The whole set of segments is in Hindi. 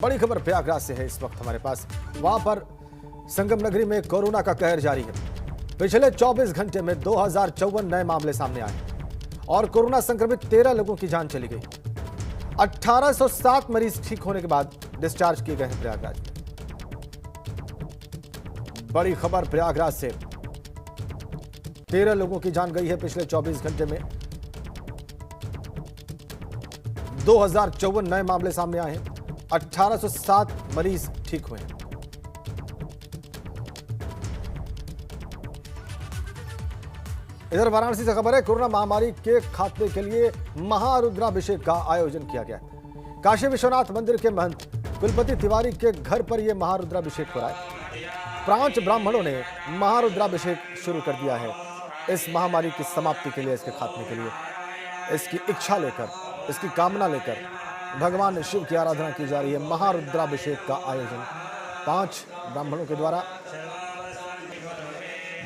बड़ी खबर प्रयागराज से है इस वक्त हमारे पास। वहां पर संगम नगरी में कोरोना का कहर जारी है। पिछले 24 घंटे में 2054 नए मामले सामने आए और कोरोना संक्रमित 13 लोगों की जान चली गई। 1807 मरीज ठीक होने के बाद डिस्चार्ज किए गए हैं प्रयागराज में। बड़ी खबर प्रयागराज से, 13 लोगों की जान गई है पिछले 24 घंटे में। 2054 नए मामले सामने आए हैं। 1807 मरीज ठीक हुए हैं। इधर वाराणसी से खबर है, कोरोना महामारी के खात्मे के लिए महारुद्राभिषेक का आयोजन किया गया है। काशी विश्वनाथ मंदिर के महंत कुलपति तिवारी के घर पर यह महारुद्राभिषेक हो रहा है। 5 ब्राह्मणों ने महारुद्राभिषेक शुरू कर दिया है इस महामारी की समाप्ति के लिए, इसके खात्मे के लिए। इसकी इच्छा लेकर, इसकी कामना लेकर भगवान शिव की आराधना की जा रही है। महारुद्राभिषेक का आयोजन 5 ब्राह्मणों के द्वारा।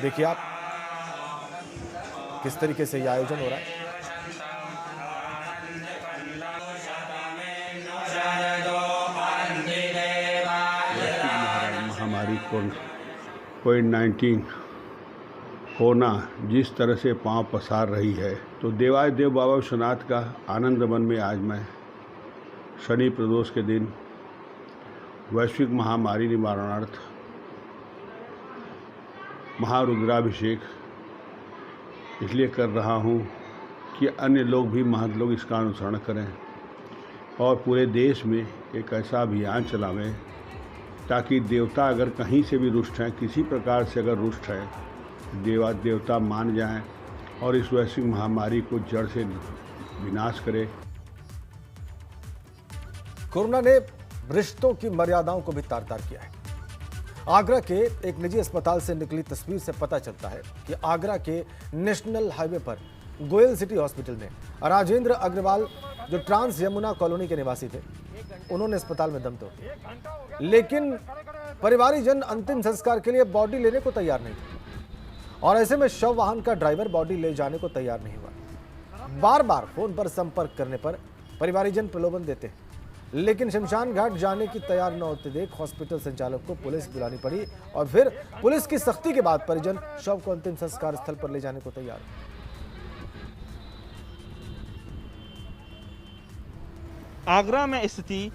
देखिए आप किस तरीके से यह आयोजन हो रहा है। महामारी कोविड-19 कोरोना जिस तरह से पांव पसार रही है, तो देवाधिदेव बाबा विश्वनाथ का आनंद वन में आज मैं शनि प्रदोष के दिन वैश्विक महामारी निवारणार्थ महारुद्राभिषेक इसलिए कर रहा हूं कि अन्य लोग भी, महंत लोग इसका अनुसरण करें और पूरे देश में एक ऐसा अभियान चलावें ताकि देवता अगर कहीं से भी रुष्ट हैं, किसी प्रकार से अगर रुष्ट है, देवता मान जाएं और इस वैश्विक महामारी को जड़ से विनाश करें। कोरोना ने रिश्तों की मर्यादाओं को भी तार-तार किया है। आगरा के एक निजी अस्पताल से निकली तस्वीर से पता चलता है कि आगरा के नेशनल हाईवे पर गोयल सिटी हॉस्पिटल में राजेंद्र अग्रवाल, जो ट्रांस यमुना कॉलोनी के निवासी थे, उन्होंने अस्पताल में दम तोड़ दिया। लेकिन परिवारीजन अंतिम संस्कार के लिए बॉडी लेने को तैयार नहीं थे और ऐसे में शव वाहन का ड्राइवर बॉडी ले जाने को तैयार नहीं हुआ। बार बार फोन पर संपर्क करने पर परिवारीजन प्रलोभन देते हैं, लेकिन शमशान घाट जाने की तैयार न होते देख हॉस्पिटल संचालक को पुलिस बुलानी पड़ी और फिर पुलिस की सख्ती के बाद परिजन शव को अंतिम संस्कार स्थल पर ले जाने को तैयार। आगरा में स्थिति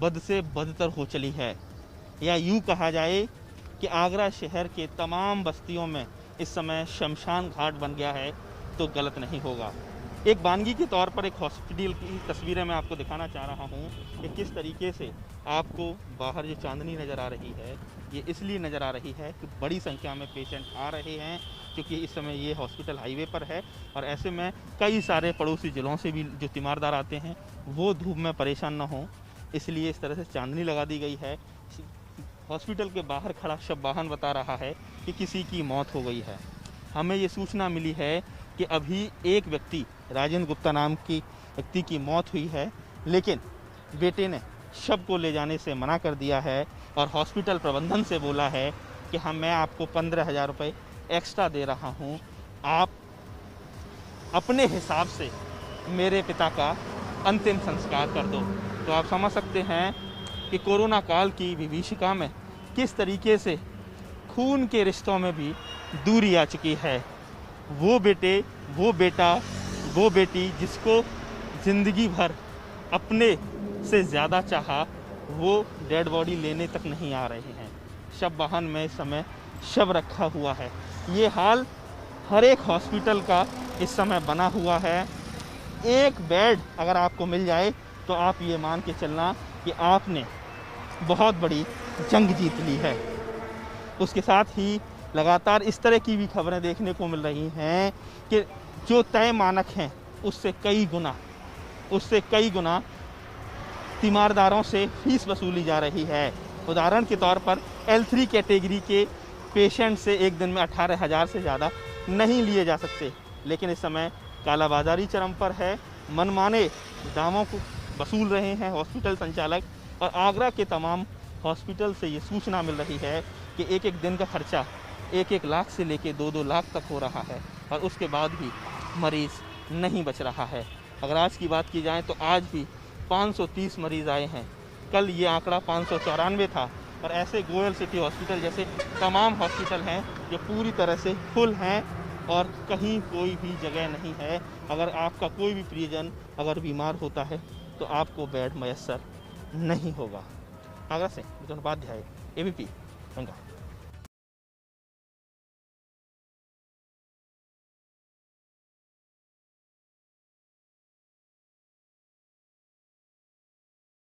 बद से बदतर हो चली है, या यूं कहा जाए कि आगरा शहर के तमाम बस्तियों में इस समय शमशान घाट बन गया है तो गलत नहीं होगा। एक वानगी के तौर पर एक हॉस्पिटल की तस्वीरें मैं आपको दिखाना चाह रहा हूं कि किस तरीके से आपको बाहर जो चांदनी नज़र आ रही है, ये इसलिए नज़र आ रही है कि बड़ी संख्या में पेशेंट आ रहे हैं, क्योंकि इस समय ये हॉस्पिटल हाईवे पर है और ऐसे में कई सारे पड़ोसी जिलों से भी जो तीमारदार आते हैं वो धूप में परेशान न हों, इसलिए इस तरह से चांदनी लगा दी गई है। हॉस्पिटल के बाहर खड़ा शव वाहन बता रहा है कि किसी की मौत हो गई है। हमें ये सूचना मिली है कि अभी एक व्यक्ति, राजेंद्र गुप्ता नाम की व्यक्ति की मौत हुई है, लेकिन बेटे ने शव को ले जाने से मना कर दिया है और हॉस्पिटल प्रबंधन से बोला है कि मैं आपको 15,000 रुपये एक्स्ट्रा दे रहा हूं, आप अपने हिसाब से मेरे पिता का अंतिम संस्कार कर दो। तो आप समझ सकते हैं कि कोरोना काल की विभीषिका में किस तरीके से खून के रिश्तों में भी दूरी आ चुकी है। वो बेटे, वो बेटा, वो बेटी जिसको ज़िंदगी भर अपने से ज़्यादा चाहा, वो डेड बॉडी लेने तक नहीं आ रहे हैं। शव वाहन में इस समय शव रखा हुआ है। ये हाल हर एक हॉस्पिटल का इस समय बना हुआ है। एक बेड अगर आपको मिल जाए तो आप ये मान के चलना कि आपने बहुत बड़ी जंग जीत ली है। उसके साथ ही लगातार इस तरह की भी खबरें देखने को मिल रही हैं कि जो तय मानक हैं उससे कई गुना तीमारदारों से फीस वसूली जा रही है। उदाहरण के तौर पर L3 कैटेगरी के पेशेंट से एक दिन में 18,000 से ज़्यादा नहीं लिए जा सकते, लेकिन इस समय कालाबाजारी चरम पर है। मनमाने दामों को वसूल रहे हैं हॉस्पिटल संचालक और आगरा के तमाम हॉस्पिटल से ये सूचना मिल रही है कि एक दिन का खर्चा 1-1 लाख से लेके 2-2 लाख तक हो रहा है और उसके बाद भी मरीज़ नहीं बच रहा है। अगर आज की बात की जाए तो आज भी 530 मरीज़ आए हैं कल ये आंकड़ा 594 था। और ऐसे गोयल सिटी हॉस्पिटल जैसे तमाम हॉस्पिटल हैं जो पूरी तरह से फुल हैं और कहीं कोई भी जगह नहीं है। अगर आपका कोई भी प्रियजन अगर बीमार होता है तो आपको बेड मैसर नहीं होगा। आगरा से मिथुन उपाध्याय, ABP गंगा।